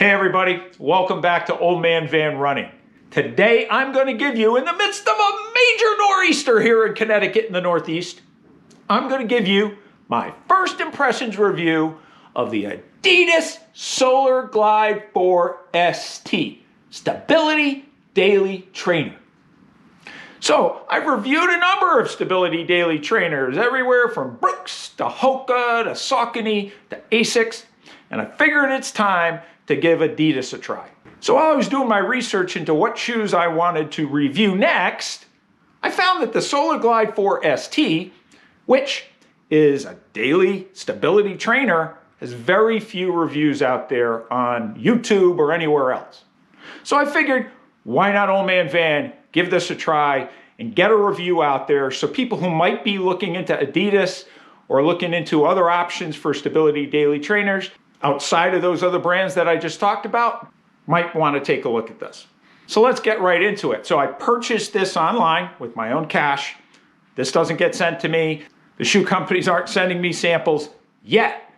Hey everybody, welcome back to Old Man Van Running. Today I'm going to give you, in the midst of a major nor'easter here in Connecticut in the Northeast, I'm going to give you my first impressions review of the ADIDAS Solar Glide 4ST Stability Daily Trainer. So I've reviewed a number of Stability Daily Trainers, everywhere from Brooks to Hoka to Saucony to ASICS, and I figured it's time to give ADIDAS a try. So while I was doing my research into what shoes I wanted to review next, I found that the Solar Glide 4ST, which is a daily stability trainer, has very few reviews out there on YouTube or anywhere else. So I figured, why not Old Man Van give this a try and get a review out there so people who might be looking into ADIDAS or looking into other options for stability daily trainers outside of those other brands that I just talked about might want to take a look at this. So let's get right into it. So I purchased this online with my own cash. This doesn't get sent to me. The shoe companies aren't sending me samples yet.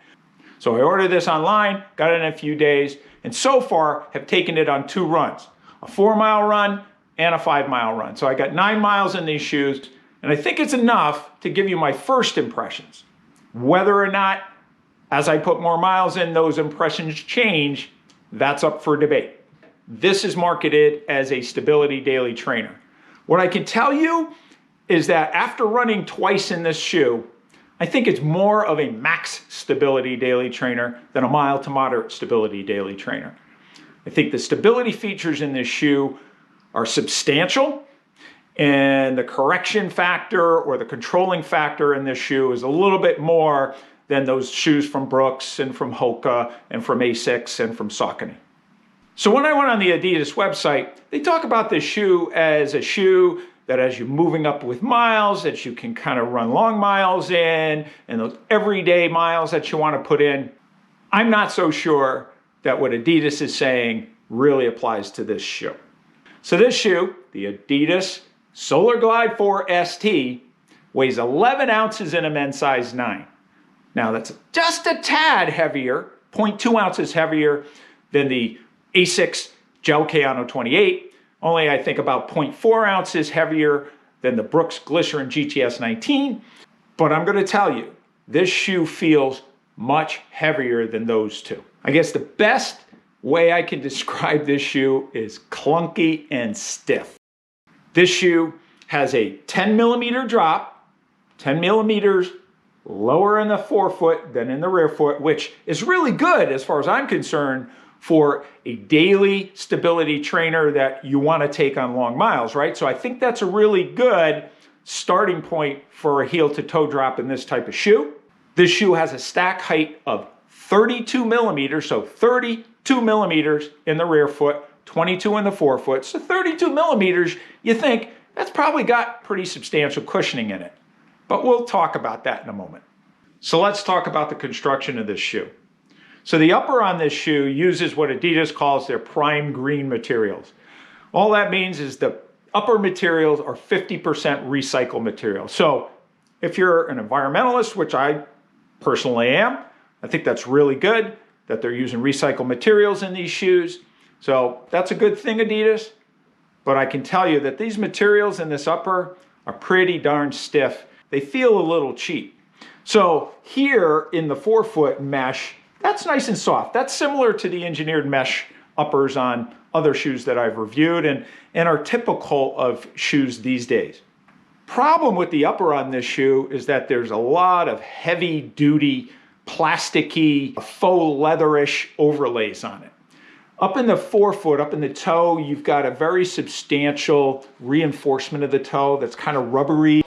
So I ordered this online, got it in a few days, and so far have taken it on 2 runs, a 4-mile run and a 5-mile run. So I got 9 miles in these shoes, and I think it's enough to give you my first impressions. Whether or not, as I put more miles in, those impressions change, that's up for debate. This is marketed as a stability daily trainer. What I can tell you is that after running twice in this shoe, I think it's more of a max stability daily trainer than a mild to moderate stability daily trainer. I think the stability features in this shoe are substantial, and the correction factor or the controlling factor in this shoe is a little bit more than those shoes from Brooks and from Hoka and from ASICS and from Saucony. So when I went on the ADIDAS website, they talk about this shoe as a shoe that as you're moving up with miles, that you can kind of run long miles in, and those everyday miles that you want to put in. I'm not so sure that what ADIDAS is saying really applies to this shoe. So this shoe, the ADIDAS Solar Glide 4ST, weighs 11 ounces in a men's size 9. Now that's just a tad heavier, 0.2 ounces heavier than the ASICS Gel Kayano 28, only I think about 0.4 ounces heavier than the Brooks Glycerin GTS 19. But I'm going to tell you, this shoe feels much heavier than those two. I guess the best way I can describe this shoe is clunky and stiff. This shoe has a 10 millimeter drop, 10 millimeters lower in the forefoot than in the rear foot, which is really good as far as I'm concerned for a daily stability trainer that you want to take on long miles, right? So I think that's a really good starting point for a heel to toe drop in this type of shoe. This shoe has a stack height of 32 millimeters, so 32 millimeters in the rear foot, 22 in the forefoot. So 32 millimeters, you think that's probably got pretty substantial cushioning in it. But we'll talk about that in a moment. So let's talk about the construction of this shoe. So the upper on this shoe uses what ADIDAS calls their prime green materials. All that means is the upper materials are 50% recycled material. So if you're an environmentalist, which I personally am, I think that's really good that they're using recycled materials in these shoes. So that's a good thing, ADIDAS. But I can tell you that these materials in this upper are pretty darn stiff. They feel a little cheap. So here in the forefoot mesh, that's nice and soft. That's similar to the engineered mesh uppers on other shoes that I've reviewed and are typical of shoes these days. Problem with the upper on this shoe is that there's a lot of heavy duty, plasticky, faux leatherish overlays on it. Up in the forefoot, up in the toe, you've got a very substantial reinforcement of the toe that's kind of rubbery.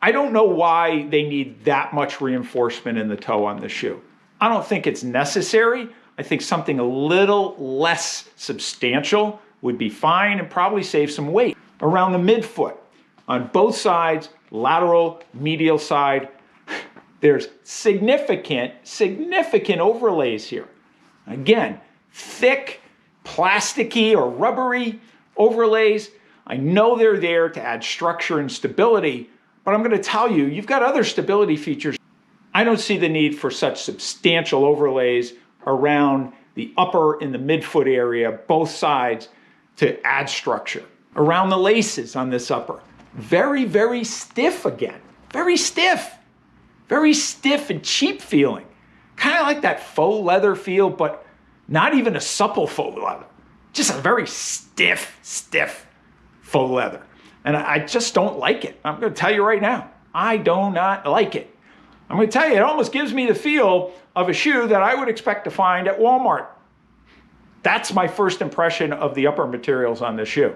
I don't know why they need that much reinforcement in the toe on the shoe. I don't think it's necessary. I think something a little less substantial would be fine and probably save some weight. Around the midfoot, on both sides, lateral, medial side, there's significant overlays here. Again, thick, plasticky or rubbery overlays. I know they're there to add structure and stability, but I'm going to tell you, you've got other stability features. I don't see the need for such substantial overlays around the upper and the midfoot area, both sides, to add structure. Around the laces on this upper, very, very stiff again. Very stiff. Very stiff and cheap feeling. Kind of like that faux leather feel, but not even a supple faux leather. Just a very stiff faux leather. And I just don't like it. I'm going to tell you right now. I do not like it. I'm going to tell you, it almost gives me the feel of a shoe that I would expect to find at Walmart. That's my first impression of the upper materials on this shoe.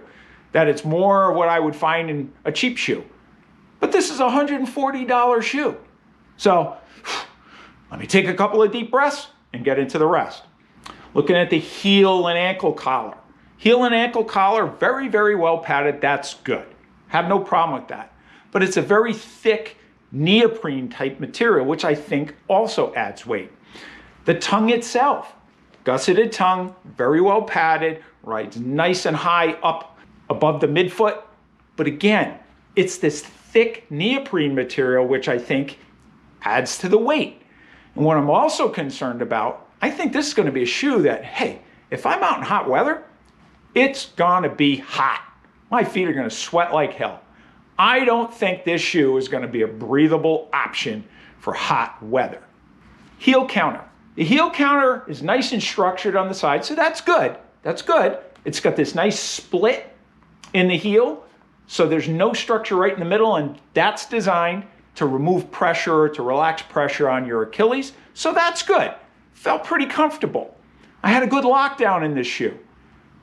That it's more what I would find in a cheap shoe. But this is a $140 shoe. So let me take a couple of deep breaths and get into the rest. Looking at the heel and ankle collar. Heel and ankle collar, very, very well padded. That's good. Have no problem with that. But it's a very thick neoprene type material, which I think also adds weight. The tongue itself, gusseted tongue, very well padded, rides nice and high up above the midfoot. But again, it's this thick neoprene material, which I think adds to the weight. And what I'm also concerned about, I think this is going to be a shoe that, hey, if I'm out in hot weather, it's going to be hot. My feet are going to sweat like hell. I don't think this shoe is going to be a breathable option for hot weather. Heel counter. The heel counter is nice and structured on the side, so that's good. That's good. It's got this nice split in the heel, so there's no structure right in the middle, and that's designed to remove pressure, to relax pressure on your Achilles, so that's good. Felt pretty comfortable. I had a good lockdown in this shoe.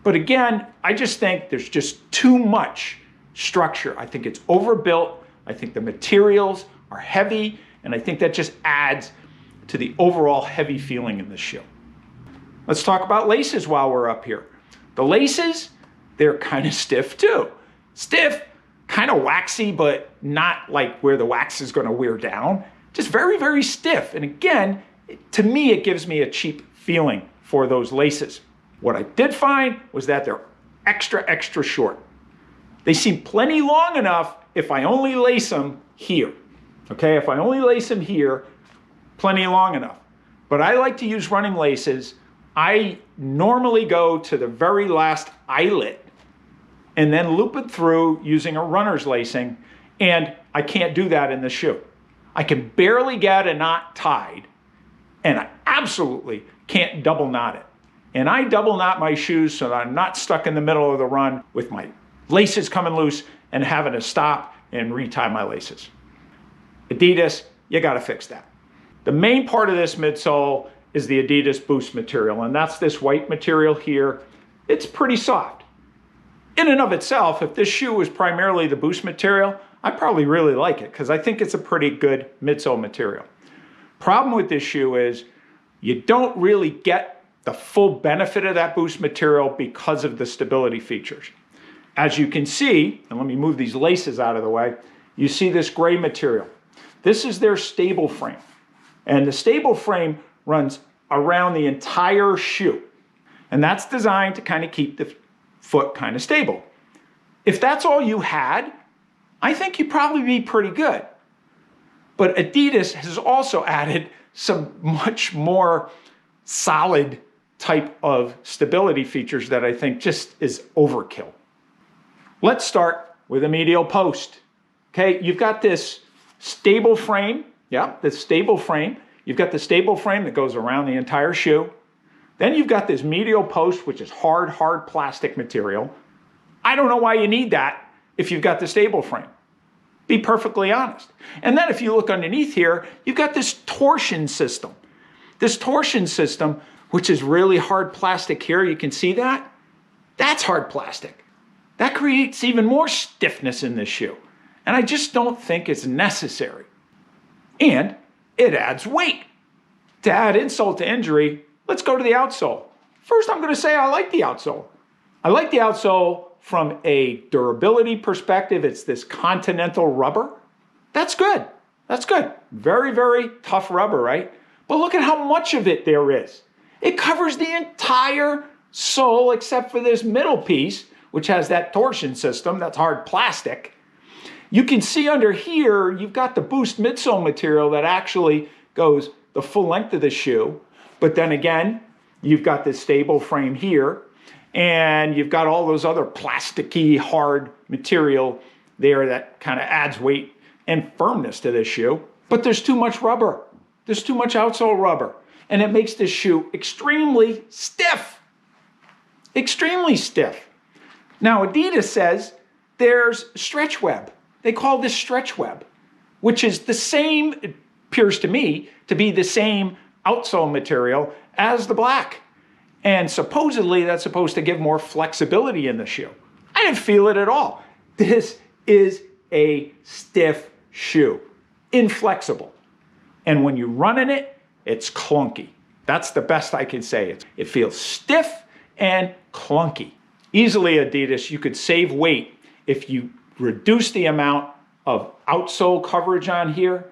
But again, I just think there's just too much structure. I think it's overbuilt. I think the materials are heavy, and I think that just adds to the overall heavy feeling in this shoe. Let's talk about laces while we're up here. The laces, they're kind of stiff too. Stiff, kind of waxy, but not like where the wax is going to wear down. Just very, very stiff. And again, to me, it gives me a cheap feeling for those laces. What I did find was that they're extra short. They seem plenty long enough if I only lace them here. Okay, if I only lace them here, plenty long enough. But I like to use running laces. I normally go to the very last eyelet and then loop it through using a runner's lacing, and I can't do that in the shoe. I can barely get a knot tied, and I absolutely can't double knot it. And I double knot my shoes so that I'm not stuck in the middle of the run with my laces coming loose and having to stop and retie my laces. Adidas, you gotta fix that. The main part of this midsole is the Adidas Boost material, and that's this white material here. It's pretty soft. In and of itself, if this shoe was primarily the Boost material, I probably really like it because I think it's a pretty good midsole material. Problem with this shoe is you don't really get the full benefit of that Boost material because of the stability features. As you can see, and let me move these laces out of the way, you see this gray material. This is their stable frame. And the stable frame runs around the entire shoe. And that's designed to kind of keep the foot kind of stable. If that's all you had, I think you'd probably be pretty good. But Adidas has also added some much more solid type of stability features that I think just is overkill. Let's start with a medial post. Okay, you've got this stable frame. Yeah, this stable frame. You've got the stable frame that goes around the entire shoe. Then you've got this medial post, which is hard plastic material. I don't know why you need that if you've got the stable frame. Be perfectly honest. And then if you look underneath here, you've got this torsion system. This torsion system, which is really hard plastic here, you can see that? That's hard plastic. That creates even more stiffness in this shoe. And I just don't think it's necessary. And it adds weight. To add insult to injury, let's go to the outsole. First, I'm going to say I like the outsole. I like the outsole from a durability perspective. It's this continental rubber. That's good. That's good. Very, very tough rubber, right? But look at how much of it there is. It covers the entire sole except for this middle piece, which has that torsion system, that's hard plastic. You can see under here, you've got the Boost midsole material that actually goes the full length of the shoe. But then again, you've got this stable frame here, and you've got all those other plasticky, hard material there that kind of adds weight and firmness to this shoe. But there's too much rubber. There's too much outsole rubber. And it makes this shoe extremely stiff. Extremely stiff. Now, Adidas says there's stretch web. They call this stretch web, which is the same, it appears to me, to be the same outsole material as the black. And supposedly that's supposed to give more flexibility in the shoe. I didn't feel it at all. This is a stiff shoe, inflexible. And when you run in it, it's clunky. That's the best I can say. It feels stiff and clunky. Easily, Adidas, you could save weight if you reduce the amount of outsole coverage on here,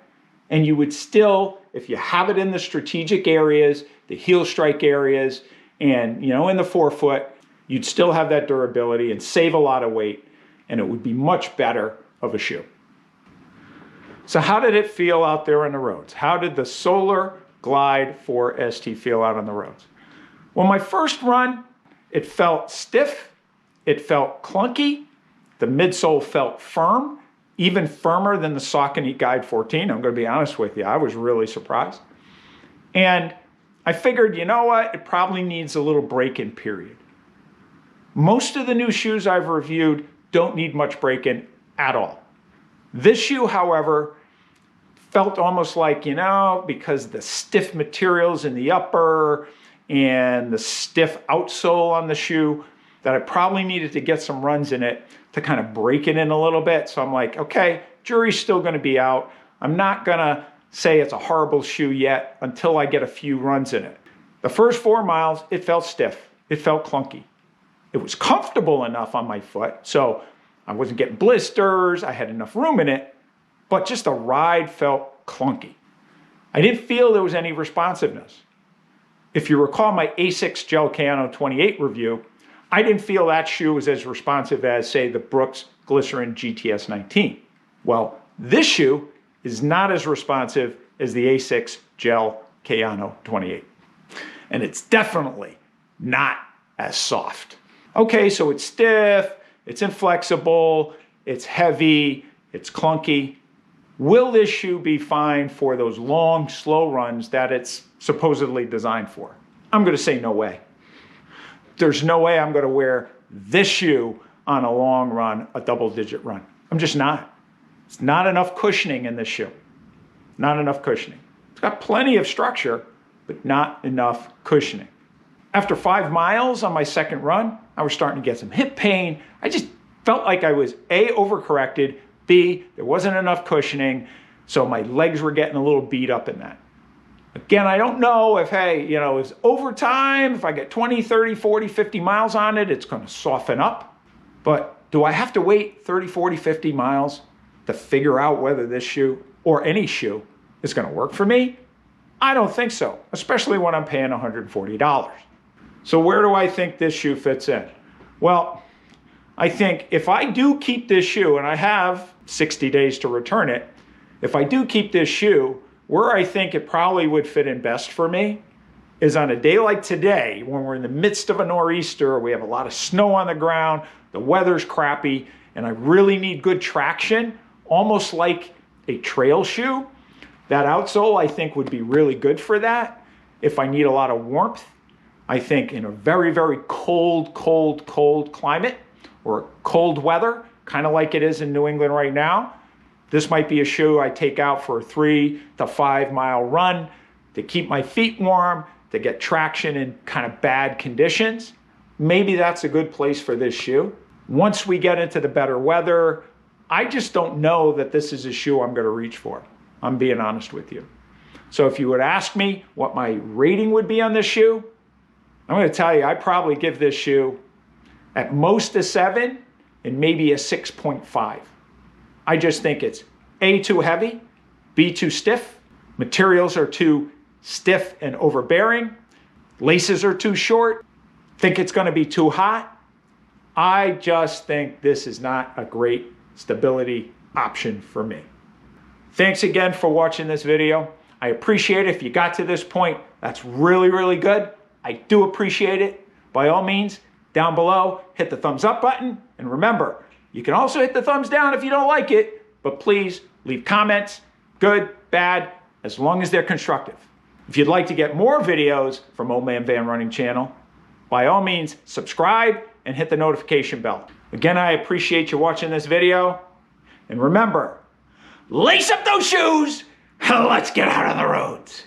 and you would still, if you have it in the strategic areas, the heel strike areas, and in the forefoot, you'd still have that durability and save a lot of weight, and it would be much better of a shoe. So how did it feel out there on the roads? How did the Solar Glide 4 ST feel out on the roads? Well, my first run, it felt stiff, it felt clunky, the midsole felt firm, even firmer than the Saucony Guide 14. I'm going to be honest with you, I was really surprised. And I figured, you know what, it probably needs a little break-in period. Most of the new shoes I've reviewed don't need much break-in at all. This shoe, however, felt almost like, because the stiff materials in the upper and the stiff outsole on the shoe, that I probably needed to get some runs in it to kind of break it in a little bit. So I'm like, okay, jury's still going to be out. I'm not going to say it's a horrible shoe yet until I get a few runs in it. The first 4 miles, it felt stiff. It felt clunky. It was comfortable enough on my foot, so I wasn't getting blisters, I had enough room in it, but just the ride felt clunky. I didn't feel there was any responsiveness. If you recall my ASICS Gel Kayano 28 review, I didn't feel that shoe was as responsive as, say, the Brooks Glycerin GTS 19. Well, this shoe is not as responsive as the ASICS Gel Kayano 28. And it's definitely not as soft. Okay, so it's stiff, it's inflexible, it's heavy, it's clunky. Will this shoe be fine for those long, slow runs that it's supposedly designed for? I'm going to say no way. There's no way I'm going to wear this shoe on a long run, a double-digit run. I'm just not. It's not enough cushioning in this shoe. Not enough cushioning. It's got plenty of structure, but not enough cushioning. After 5 miles on my second run, I was starting to get some hip pain. I just felt like I was A, overcorrected, B, there wasn't enough cushioning, so my legs were getting a little beat up in that. Again, I don't know if, hey, it's over time, if I get 20, 30, 40, 50 miles on it, it's going to soften up. But do I have to wait 30, 40, 50 miles to figure out whether this shoe or any shoe is going to work for me? I don't think so, especially when I'm paying $140. So where do I think this shoe fits in? Well, I think if I do keep this shoe, and I have 60 days to return it, if I do keep this shoe, where I think it probably would fit in best for me is on a day like today, when we're in the midst of a nor'easter, we have a lot of snow on the ground, the weather's crappy, and I really need good traction, almost like a trail shoe. That outsole, I think, would be really good for that. If I need a lot of warmth, I think in a very, very cold climate or cold weather, kind of like it is in New England right now, this might be a shoe I take out for a 3 to 5 mile run to keep my feet warm, to get traction in kind of bad conditions. Maybe that's a good place for this shoe. Once we get into the better weather, I just don't know that this is a shoe I'm going to reach for. I'm being honest with you. So if you would ask me what my rating would be on this shoe, I'm going to tell you, I'd probably give this shoe at most a 7 and maybe a 6.5. I just think it's A, too heavy, B, too stiff, materials are too stiff and overbearing, laces are too short, think it's going to be too hot. I just think this is not a great stability option for me. Thanks again for watching this video. I appreciate it. If you got to this point, that's really, really good. I do appreciate it. By all means, down below, hit the thumbs up button. And remember, you can also hit the thumbs down if you don't like it, but please leave comments, good, bad, as long as they're constructive. If you'd like to get more videos from Old Man Van Running channel, by all means, subscribe and hit the notification bell. Again, I appreciate you watching this video. And remember, lace up those shoes, let's get out on the roads.